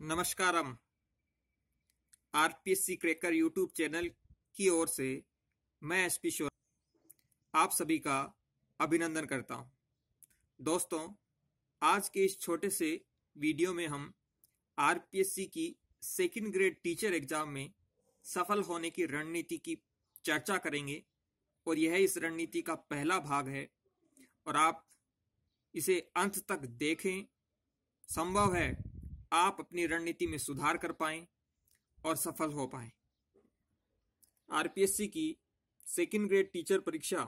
नमस्कारम। RPSC cracker YouTube channel की ओर से मैं एसपी शोर आप सभी का अभिनंदन करता हूं। दोस्तों, आज के इस छोटे से वीडियो में हम आरपीएससी की सेकंड ग्रेड टीचर एग्जाम में सफल होने की रणनीति की चर्चा करेंगे और यह इस रणनीति का पहला भाग है और आप इसे अंत तक देखें। संभव है आप अपनी रणनीति में सुधार कर पाएं और सफल हो पाएं। आरपीएससी की सेकंड ग्रेड टीचर परीक्षा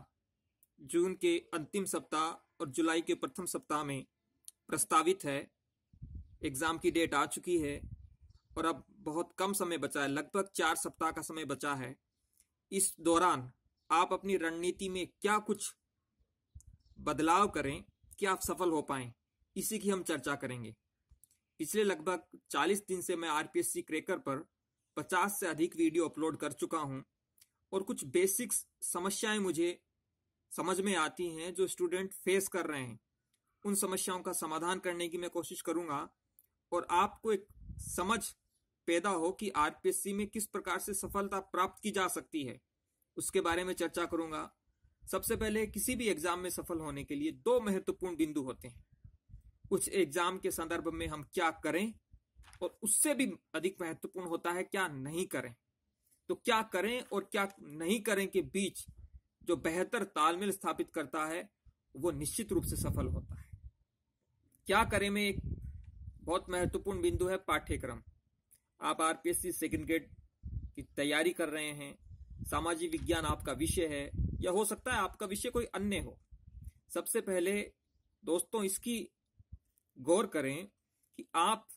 जून के अंतिम सप्ताह और जुलाई के प्रथम सप्ताह में प्रस्तावित है। एग्जाम की डेट आ चुकी है और अब बहुत कम समय बचा है, लगभग 4 सप्ताह का समय बचा है। इस दौरान आप अपनी रणनीति में क्या कुछ बदलाव करें कि आप सफल हो पाएं, इसी की हम चर्चा करेंगे। पिछले लगभग 40 दिन से मैं आरपीएससी क्रैकर पर 50 से अधिक वीडियो अपलोड कर चुका हूं और कुछ बेसिक्स समस्याएं मुझे समझ में आती हैं जो स्टूडेंट फेस कर रहे हैं। उन समस्याओं का समाधान करने की मैं कोशिश करूंगा और आपको एक समझ पैदा हो कि आरपीएससी में किस प्रकार से सफलता प्राप्त की जा सकती है, उसके बारे में चर्चा करूंगा। सबसे पहले, किसी भी एग्जाम में सफल होने के लिए 2 महत्वपूर्ण बिंदु होते हैं। उस एग्जाम के संदर्भ में हम क्या करें और उससे भी अधिक महत्वपूर्ण होता है क्या नहीं करें। तो क्या करें और क्या नहीं करें के बीच जो बेहतर तालमेल स्थापित करता है वो निश्चित रूप से सफल होता है। क्या करें में एक बहुत महत्वपूर्ण बिंदु है पाठ्यक्रम। आप आरपीएससी सेकंड ग्रेड की तैयारी कर रहे हैं, सामाजिक विज्ञान आपका विषय है या हो सकता है आपका विषय कोई अन्य हो। सबसे पहले दोस्तों इसकी गौर करें कि आप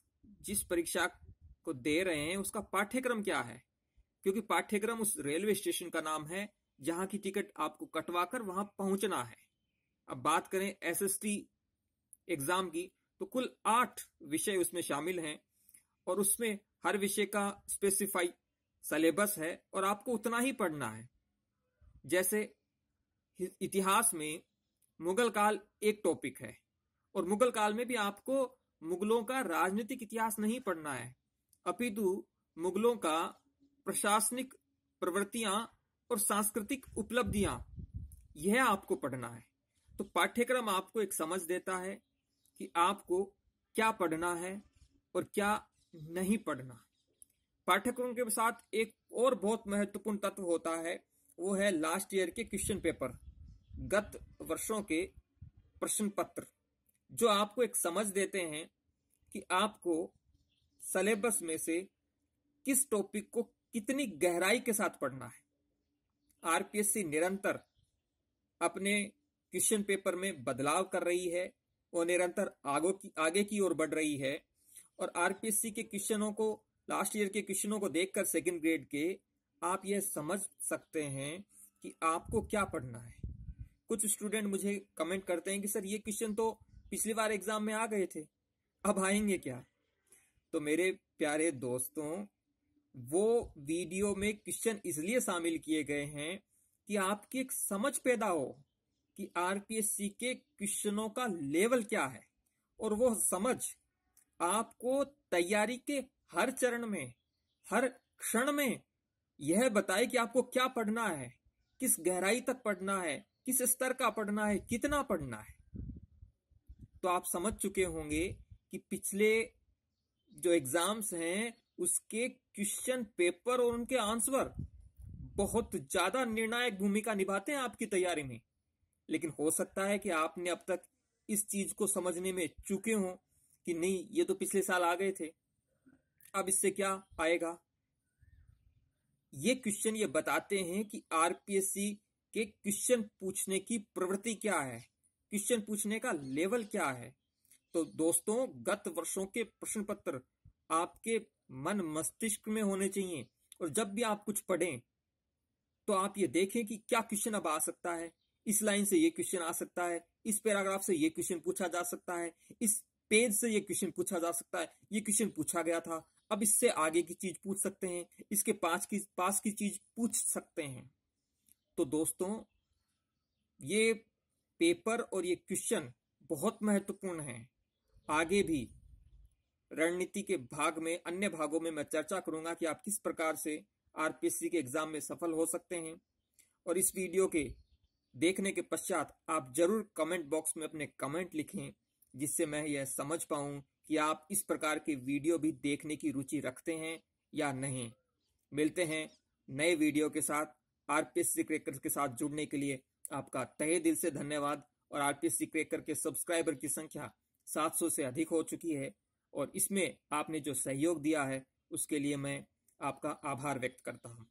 जिस परीक्षा को दे रहे हैं उसका पाठ्यक्रम क्या है, क्योंकि पाठ्यक्रम उस रेलवे स्टेशन का नाम है जहां की टिकट आपको कटवाकर वहां पहुंचना है। अब बात करें एसएसटी एग्जाम की, तो कुल 8 विषय उसमें शामिल हैं और उसमें हर विषय का स्पेसिफाई सिलेबस है और आपको उतना ही पढ़ना है। जैसे इतिहास में मुगल काल एक टॉपिक है और मुगल काल में भी आपको मुगलों का राजनीतिक इतिहास नहीं पढ़ना है, अपितु मुगलों का प्रशासनिक प्रवृत्तियां और सांस्कृतिक उपलब्धियां यह आपको पढ़ना है। तो पाठ्यक्रम आपको एक समझ देता है कि आपको क्या पढ़ना है और क्या नहीं पढ़ना। पाठ्यक्रम के साथ एक और बहुत महत्वपूर्ण तत्व होता है, वो है लास्ट ईयर के क्वेश्चन पेपर, गत वर्षों के प्रश्न पत्र, जो आपको एक समझ देते हैं कि आपको सिलेबस में से किस टॉपिक को कितनी गहराई के साथ पढ़ना है। आरपीएससी निरंतर अपने क्वेश्चन पेपर में बदलाव कर रही है और निरंतर आगे की ओर बढ़ रही है और आरपीएससी के क्वेश्चनों को, लास्ट ईयर के क्वेश्चनों को देखकर सेकंड ग्रेड के आप यह समझ सकते हैं कि आपको क्या पढ़ना है। कुछ स्टूडेंट मुझे कमेंट करते हैं कि सर ये क्वेश्चन तो पिछली बार एग्जाम में आ गए थे, अब आएंगे क्या। तो मेरे प्यारे दोस्तों, वो वीडियो में क्वेश्चन इसलिए शामिल किए गए हैं कि आपकी एक समझ पैदा हो कि आरपीएससी के क्वेश्चनों का लेवल क्या है और वो समझ आपको तैयारी के हर चरण में, हर क्षण में यह बताए कि आपको क्या पढ़ना है, किस गहराई तक पढ़ना है, किस स्तर का पढ़ना है, कितना पढ़ना है। तो आप समझ चुके होंगे कि पिछले जो एग्जाम्स हैं उसके क्वेश्चन पेपर और उनके आंसर बहुत ज्यादा निर्णायक भूमिका निभाते हैं आपकी तैयारी में। लेकिन हो सकता है कि आपने अब तक इस चीज को समझने में चूके हो कि नहीं, ये तो पिछले साल आ गए थे, अब इससे क्या आएगा। ये क्वेश्चन ये बताते हैं कि आरपीएससी के क्वेश्चन पूछने की प्रवृत्ति क्या है, क्वेश्चन पूछने का लेवल क्या है। तो दोस्तों, गत वर्षों के प्रश्न पत्र आपके मन मस्तिष्क में होने चाहिए और जब भी आप कुछ पढ़ें तो आप ये देखें कि क्या क्वेश्चन अब आ सकता है। इस लाइन से ये क्वेश्चन आ सकता है, इस पैराग्राफ से ये क्वेश्चन पूछा जा सकता है, इस पेज से ये क्वेश्चन पूछा जा सकता है, ये क्वेश्चन पूछा गया था, अब इससे आगे की चीज पूछ सकते हैं, इसके पास की चीज पूछ सकते हैं। तो दोस्तों, ये पेपर और ये क्वेश्चन बहुत महत्वपूर्ण है आगे भी रणनीति के भाग में, अन्य भागों में मैं चर्चा करूंगा कि आप किस प्रकार से आरपीएससी के एग्जाम में सफल हो सकते हैं। और इस वीडियो के देखने के पश्चात आप जरूर कमेंट बॉक्स में अपने कमेंट लिखें, जिससे मैं यह समझ पाऊं कि आप इस प्रकार के वीडियो भी देखने की रुचि रखते हैं या नहीं। मिलते हैं नए वीडियो के साथ। आरपीएससी क्रैकर के साथ जुड़ने के लिए आपका तहे दिल से धन्यवाद। और आरपीएससी क्रैकर के सब्सक्राइबर की संख्या 700 से अधिक हो चुकी है और इसमें आपने जो सहयोग दिया है उसके लिए मैं आपका आभार व्यक्त करता हूं।